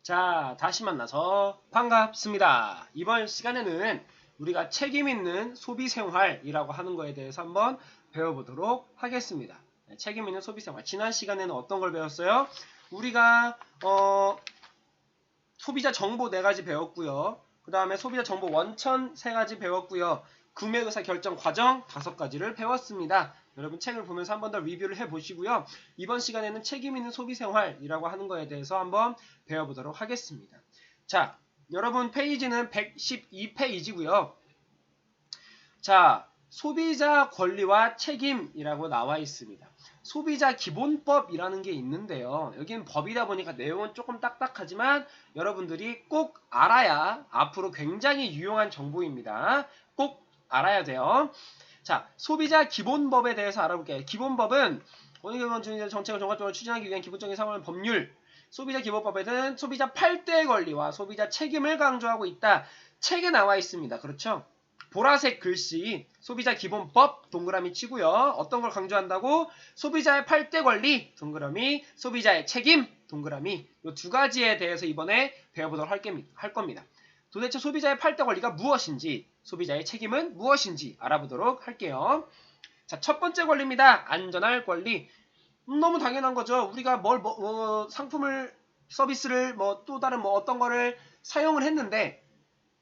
자, 다시 만나서 반갑습니다. 이번 시간에는 우리가 책임 있는 소비 생활이라고 하는 거에 대해서 한번 배워보도록 하겠습니다. 책임 있는 소비 생활. 지난 시간에는 어떤 걸 배웠어요? 우리가 소비자 정보 4가지 배웠고요. 그 다음에 소비자 정보 원천 3가지 배웠고요. 구매의사 결정 과정 5가지를 배웠습니다. 여러분 책을 보면서 한 번 더 리뷰를 해보시고요. 이번 시간에는 책임 있는 소비생활이라고 하는 거에 대해서 한번 배워보도록 하겠습니다. 자, 여러분 페이지는 112페이지고요. 자, 소비자 권리와 책임이라고 나와 있습니다. 소비자 기본법이라는 게 있는데요. 여기는 법이다 보니까 내용은 조금 딱딱하지만 여러분들이 꼭 알아야 앞으로 굉장히 유용한 정보입니다. 꼭 알아야 돼요. 자, 소비자 기본법에 대해서 알아볼게요. 기본법은 정책을 종합적으로 추진하기 위한 기본적인 상황 법률. 소비자 기본법에는 소비자 8대의 권리와 소비자 책임을 강조하고 있다. 책에 나와 있습니다. 그렇죠? 보라색 글씨 소비자 기본법 동그라미 치고요. 어떤 걸 강조한다고? 소비자의 8대 권리 동그라미, 소비자의 책임 동그라미. 이 2가지에 대해서 이번에 배워보도록 할 겁니다. 도대체 소비자의 8대 권리가 무엇인지, 소비자의 책임은 무엇인지 알아보도록 할게요. 자, 첫 번째 권리입니다. 안전할 권리. 너무 당연한 거죠. 우리가 상품을, 서비스를 또 다른 어떤 거를 사용을 했는데,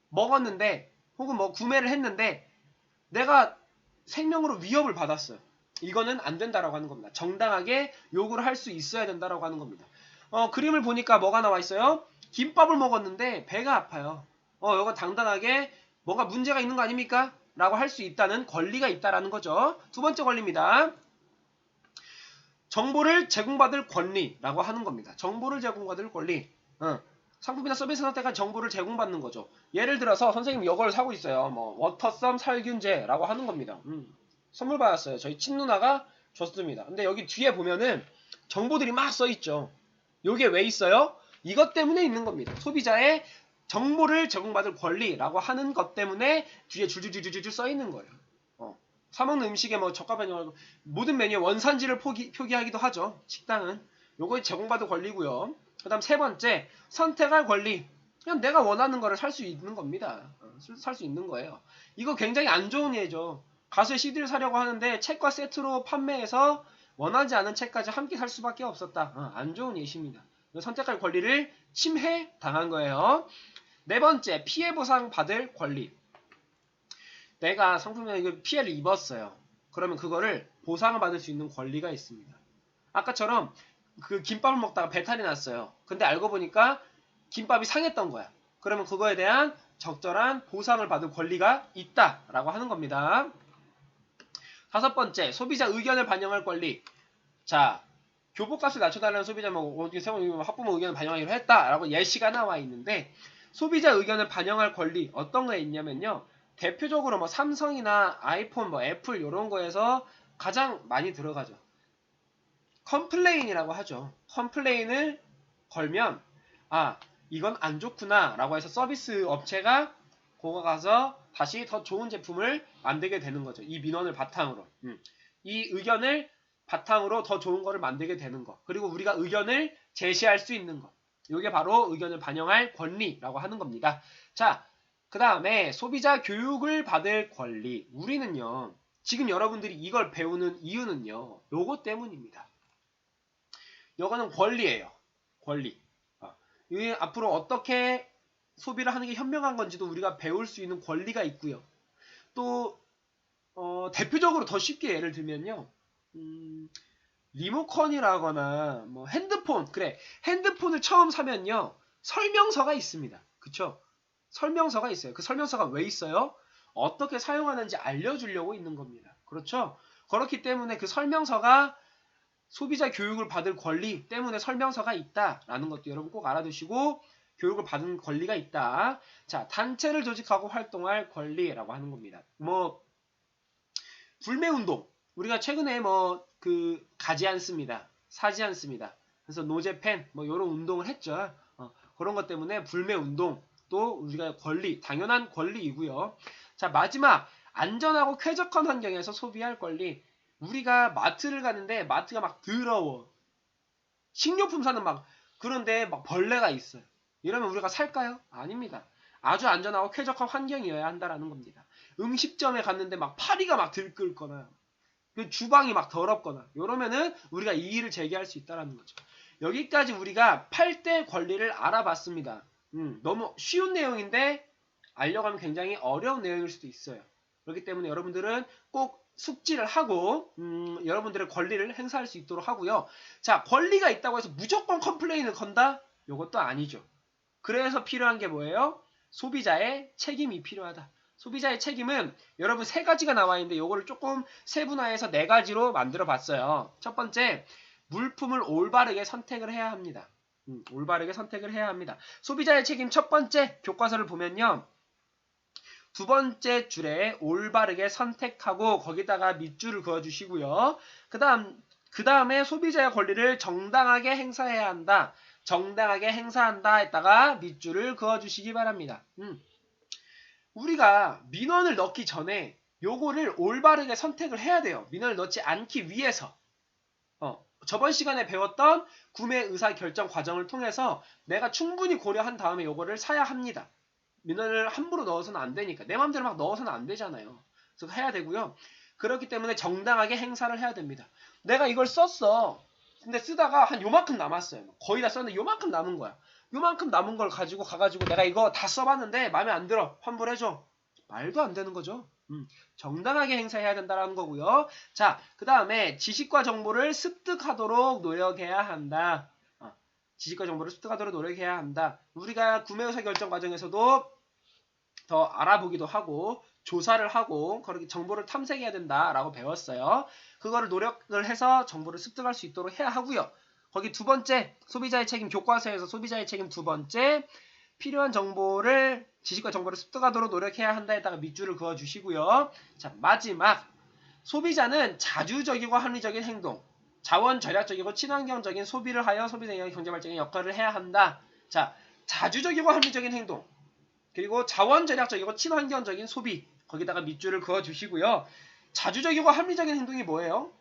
먹었는데, 혹은 구매를 했는데, 내가 생명으로 위협을 받았어요. 이거는 안 된다라고 하는 겁니다. 정당하게 요구를 할 수 있어야 된다라고 하는 겁니다. 그림을 보니까 뭐가 나와 있어요? 김밥을 먹었는데 배가 아파요. 이거 당당하게 뭐가 문제가 있는 거 아닙니까? 라고 할 수 있다는 권리가 있다라는 거죠. 두 번째 권리입니다. 정보를 제공받을 권리라고 하는 겁니다. 정보를 제공받을 권리. 상품이나 서비스 상태가 정보를 제공받는 거죠. 예를 들어서 선생님 이걸 사고 있어요. 워터썸 살균제라고 하는 겁니다. 선물 받았어요. 저희 친누나가 줬습니다. 근데 여기 뒤에 보면은 정보들이 막 써있죠. 요게 왜 있어요? 이것 때문에 있는 겁니다. 소비자의 정보를 제공받을 권리라고 하는 것 때문에 뒤에 줄줄줄줄 써있는 거예요. 사먹는 음식에 저가 메뉴, 모든 메뉴의 원산지를 표기하기도 하죠. 식당은. 요거에 제공받을 권리고요. 그 다음 세 번째, 선택할 권리. 그냥 내가 원하는 거를 살 수 있는 겁니다. 살 수 있는 거예요. 이거 굉장히 안 좋은 예죠. 가수의 CD를 사려고 하는데 책과 세트로 판매해서 원하지 않은 책까지 함께 살 수밖에 없었다. 안 좋은 예시입니다. 선택할 권리를 침해당한 거예요. 네 번째, 피해 보상 받을 권리. 내가 상품이나 피해를 입었어요. 그러면 그거를 보상을 받을 수 있는 권리가 있습니다. 아까처럼 그 김밥을 먹다가 배탈이 났어요. 근데 알고 보니까 김밥이 상했던 거야. 그러면 그거에 대한 적절한 보상을 받을 권리가 있다라고 하는 겁니다. 다섯 번째, 소비자 의견을 반영할 권리. 자, 교복값을 낮춰달라는 소비자 학부모 의견을 반영하기로 했다라고 예시가 나와 있는데, 소비자 의견을 반영할 권리 어떤 거에 있냐면요. 대표적으로 삼성이나 아이폰, 애플 이런 거에서 가장 많이 들어가죠. 컴플레인이라고 하죠. 컴플레인을 걸면 이건 안 좋구나 라고 해서 서비스 업체가 거기 가서 다시 더 좋은 제품을 만들게 되는 거죠. 이 민원을 바탕으로. 이 의견을 바탕으로 더 좋은 거를 만들게 되는 거. 그리고 우리가 의견을 제시할 수 있는 거. 이게 바로 의견을 반영할 권리라고 하는 겁니다. 자, 그 다음에 소비자 교육을 받을 권리. 우리는요, 지금 여러분들이 이걸 배우는 이유는요, 요거 때문입니다. 요거는 권리예요. 권리. 이게 앞으로 어떻게 소비를 하는 게 현명한 건지도 우리가 배울 수 있는 권리가 있고요. 또 대표적으로 더 쉽게 예를 들면요. 리모컨이라거나 핸드폰. 그래. 핸드폰을 처음 사면요. 설명서가 있습니다. 그쵸? 설명서가 있어요. 그 설명서가 왜 있어요? 어떻게 사용하는지 알려주려고 있는 겁니다. 그렇죠? 그렇기 때문에 그 설명서가 소비자 교육을 받을 권리 때문에 설명서가 있다라는 것도 여러분 꼭 알아두시고, 교육을 받은 권리가 있다. 자, 단체를 조직하고 활동할 권리라고 하는 겁니다. 불매운동. 우리가 최근에 가지 않습니다. 사지 않습니다. 그래서 노제팬 이런 운동을 했죠. 그런 것 때문에 불매운동 또 우리가 권리, 당연한 권리이고요. 자, 마지막, 안전하고 쾌적한 환경에서 소비할 권리. 우리가 마트를 가는데 마트가 더러워. 식료품 사는 그런데 벌레가 있어요. 이러면 우리가 살까요? 아닙니다. 아주 안전하고 쾌적한 환경이어야 한다라는 겁니다. 음식점에 갔는데 막 파리가 막 들끓거나 그 주방이 막 더럽거나 이러면은 우리가 이의를 제기할 수 있다는 거죠. 여기까지 우리가 8대 권리를 알아봤습니다. 너무 쉬운 내용인데 알려고 하면 굉장히 어려운 내용일 수도 있어요. 그렇기 때문에 여러분들은 꼭 숙지를 하고 여러분들의 권리를 행사할 수 있도록 하고요. 자, 권리가 있다고 해서 무조건 컴플레인을 건다? 이것도 아니죠. 그래서 필요한 게 뭐예요? 소비자의 책임이 필요하다. 소비자의 책임은 여러분 세 가지가 나와 있는데 이거를 조금 세분화해서 네 가지로 만들어 봤어요. 첫 번째, 물품을 올바르게 선택을 해야 합니다. 올바르게 선택을 해야 합니다. 소비자의 책임 첫 번째 교과서를 보면요. 두 번째 줄에 올바르게 선택하고 거기다가 밑줄을 그어주시고요. 그 다음에 소비자의 권리를 정당하게 행사해야 한다. 정당하게 행사한다 했다가 밑줄을 그어주시기 바랍니다. 우리가 민원을 넣기 전에 요거를 올바르게 선택을 해야 돼요. 민원을 넣지 않기 위해서. 저번 시간에 배웠던 구매 의사 결정 과정을 통해서 내가 충분히 고려한 다음에 요거를 사야 합니다. 민원을 함부로 넣어서는 안 되니까. 내 마음대로 막 넣어서는 안 되잖아요. 그래서 해야 되고요. 그렇기 때문에 정당하게 행사를 해야 됩니다. 내가 이걸 썼어. 근데 쓰다가 한 요만큼 남았어요. 거의 다 썼는데 요만큼 남은 거야. 요만큼 남은 걸 가지고 가가지고 내가 이거 다 써봤는데 마음에 안 들어. 환불해줘. 말도 안 되는 거죠. 정당하게 행사해야 된다는 거고요. 자, 그 다음에 지식과 정보를 습득하도록 노력해야 한다. 지식과 정보를 습득하도록 노력해야 한다. 우리가 구매 의사 결정 과정에서도 더 알아보기도 하고 조사를 하고 그렇게 정보를 탐색해야 된다라고 배웠어요. 그거를 노력을 해서 정보를 습득할 수 있도록 해야 하고요. 거기 두 번째 소비자의 책임 교과서에서 소비자의 책임 두 번째 필요한 정보를 지식과 정보를 습득하도록 노력해야 한다에다가 밑줄을 그어주시고요. 자, 마지막 소비자는 자주적이고 합리적인 행동 자원 절약적이고 친환경적인 소비를 하여 소비자의 경제 발전에 역할을 해야 한다. 자, 자주적이고 합리적인 행동 그리고 자원 절약적이고 친환경적인 소비 거기다가 밑줄을 그어주시고요. 자주적이고 합리적인 행동이 뭐예요?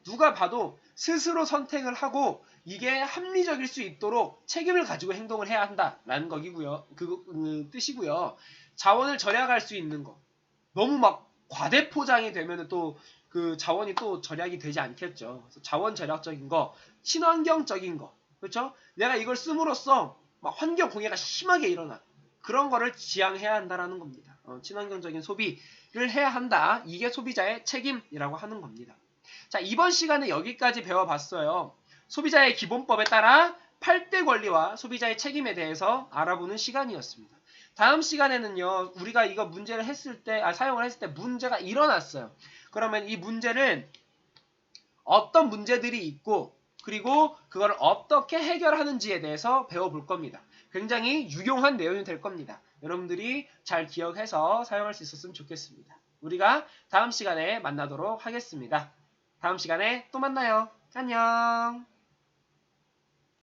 누가 봐도 스스로 선택을 하고 이게 합리적일 수 있도록 책임을 가지고 행동을 해야 한다라는 거기고요. 뜻이고요. 자원을 절약할 수 있는 거. 너무 막 과대 포장이 되면은 또 그 자원이 또 절약이 되지 않겠죠. 그래서 자원 절약적인 거, 친환경적인 거, 그렇죠? 내가 이걸 씀으로써 막 환경 공해가 심하게 일어나. 그런 거를 지향해야 한다라는 겁니다. 친환경적인 소비를 해야 한다. 이게 소비자의 책임이라고 하는 겁니다. 자, 이번 시간에 여기까지 배워봤어요. 소비자의 기본법에 따라 8대 권리와 소비자의 책임에 대해서 알아보는 시간이었습니다. 다음 시간에는요, 우리가 이거 문제를 했을 때, 사용을 했을 때 문제가 일어났어요. 그러면 이 문제를 어떤 문제들이 있고, 그리고 그걸 어떻게 해결하는지에 대해서 배워볼 겁니다. 굉장히 유용한 내용이 될 겁니다. 여러분들이 잘 기억해서 사용할 수 있었으면 좋겠습니다. 우리가 다음 시간에 만나도록 하겠습니다. 다음 시간에 또 만나요. 안녕.